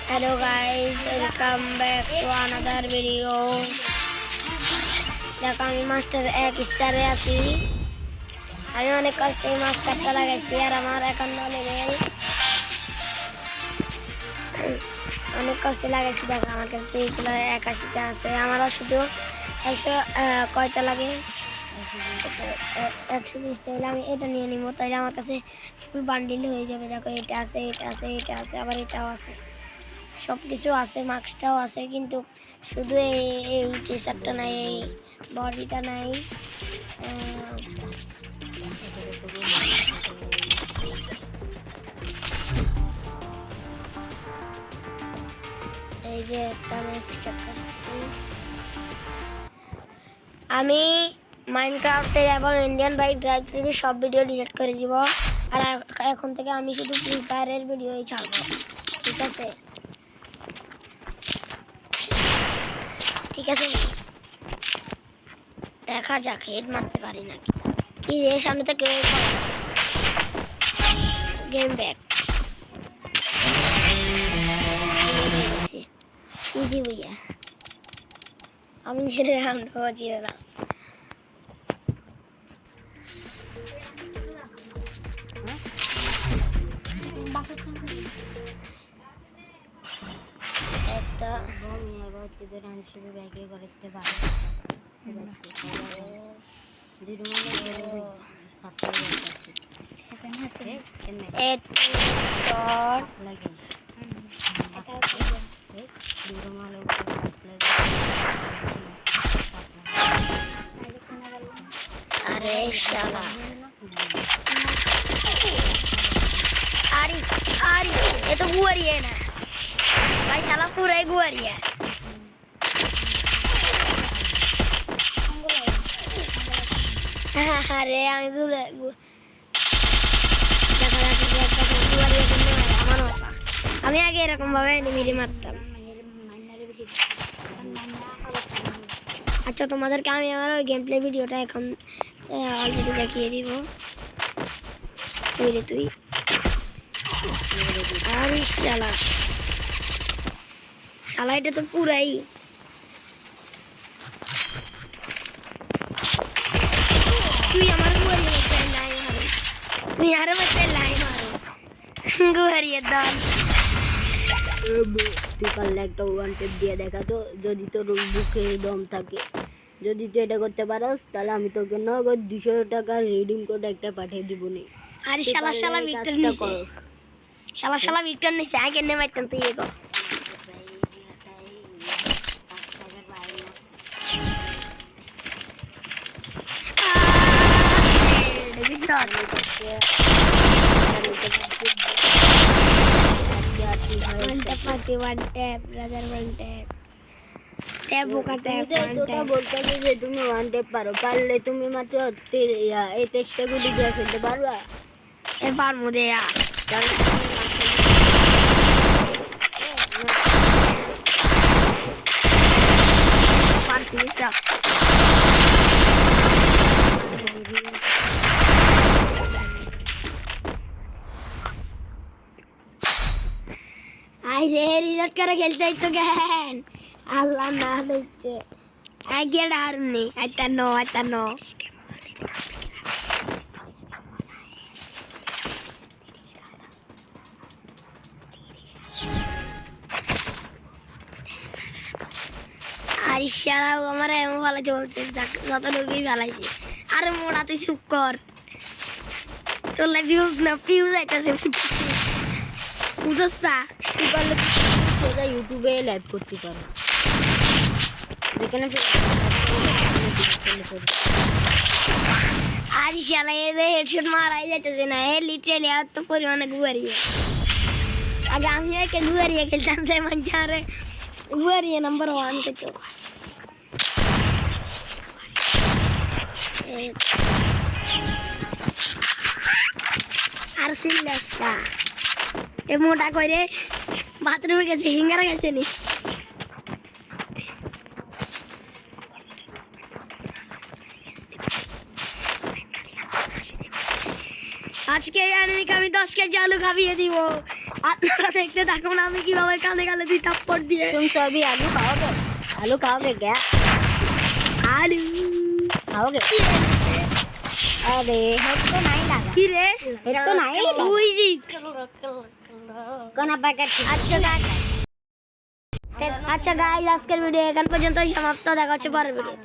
Hello guys, welcome back to another video. দেখো আমি master 1 স্টারে আছি। আমি অনেক কষ্টে মাস্টারটা লাগাইছি আর আমার এখন লেভেল অনেক কষ্টে লাগাইছি। দেখো আমার কাছে 81টা আছে। আমারও শুধু 100 কয়টা লাগে 120টা হলে আমি এটা নিয়ে নিব, তাইলে আমার কাছে ফুল বান্ডিল হয়ে যাবে। দেখো এটা আছে, এটা আছে, এটা আছে, আবার এটাও আছে, সব কিছু আছে, মাস্কটাও আছে, কিন্তু শুধু এই টি শার্টটা নাই, এই বডিটা নাই। এই যে একটা ম্যাচ স্টার্ট করছি আমি। মাইনক্রাফটের এবং ইন্ডিয়ান বাইক ড্রাইভ থেকে সব ভিডিও ডিলিট করে দিব, আর এখন থেকে আমি শুধু ফ্রি ফায়ারের ভিডিওই ছাড়বো, ঠিক আছে? ঠিক আছে, দেখা যাক হেড মারতে পারি নাকি। কি রে, সামনে থেকে গেম ব্যাক ইজি ভইয়া, আমি ছেড়ে রাউন্ড জিরলাম। একটা শুধু ব্যাগে করতে পারে আরে শালা, আরে আরে এ তো গুয়ারিয়া না ভাই, শালা পুরাই গুয়ারিয়া। আরে আমি আমি আগে এরকম ভাবে এনিমি মারতাম। আচ্ছা, তোমাদেরকে আমি আমার ওই গেম প্লে ভিডিওটা এখন অলরেডি দেখিয়ে দিব। তুই আরে শালা, শালা এটা তো পুরাই তুই আমার তুই আরো বাচ্চা লাই মারো গুহারিয়ে দান। তুই পারলে একটা ওয়ান টেপ দিয়ে দেখা তো, যদি তোর বুকে দম থাকে। যদি তুই এটা করতে পারস তাহলে আমি তোকে নগদ 200 টাকা রিডিম কোড একটা পাঠিয়ে দিব নি। আরে শালা শালা ভিক্টর নিছে, শালা শালা ভিক্টর নিছে, আগে নে মারতাম তুই এগো। তুমি ওয়ান ট্যাপ পারো, পারলে তুমি মাত্র এই 23টা গুলি দিয়ে ফেলতে পারবা। এবার মধ্যে রিলোড করে খেলতে তো জ্ঞান আল্লাহ না হচ্ছে আগে ডারনি আইতা নো আর ইশারা আমার এমন ভালো চলছে, যত লোকই ভালাইছে। আরে মোড়া তুই চুপ কর, তোর ভিউজ না ভিউজ আইতাছে বুঝছা? তুই পারলে সোজা ইউটিউবে লাইভ করতে পারো, যেখানে আর শালা এর হেডশট মারাই যাইতেছে না। এ লিটারালি এত পরিমাণে গুয়ারিয়ে। আগে আমি একে গুয়ারিয়ে খেলতাম, সে মঞ্চারে গুয়ারিয়ে নাম্বার 1 পেতো। আর সিলেক্টটা এ মোটা করে বাথরুমে গেছে, হিঙ্গারা গেছে নি। আজকে আমি 10 কেজি আলু খাবিয়ে দিব। আপনারা দেখতে থাকুন আমি কিভাবে কানে কানে দুই থাপ্পড় দিয়ে। तुम सभी आलू खाओगे क्या? आलू खाओगे? अरे हेड तो नहीं लगा। की रे हेड तो नहीं लगा। তুই জিত কোনা প্যাকেট। আচ্ছা গাইস, আজকের ভিডিও এখান পর্যন্তই সমাপ্ত। দেখা হচ্ছে পরের ভিডিও।